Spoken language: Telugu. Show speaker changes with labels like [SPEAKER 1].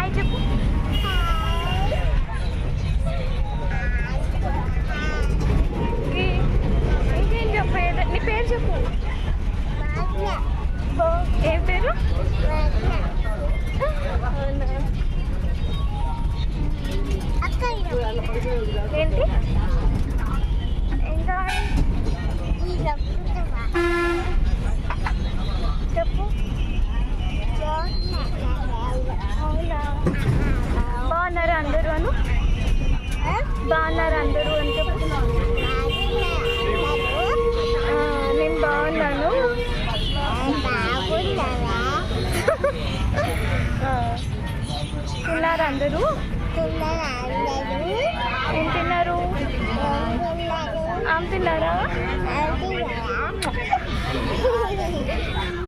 [SPEAKER 1] హాయ్ చెప్పు. ఇంకేం చెప్పు, నీ పేరు చెప్పు. ఏం పేరు? ఏంటి ఇంకా చెప్పు. అవునా, బాగున్నారా అందరూ అను. బాగున్నారా అందరూ అని చెప్పు. నేను బాగున్నాను. తిన్నారా అందరూ? ఏం తిన్నారు? ఆమె తిన్నారా?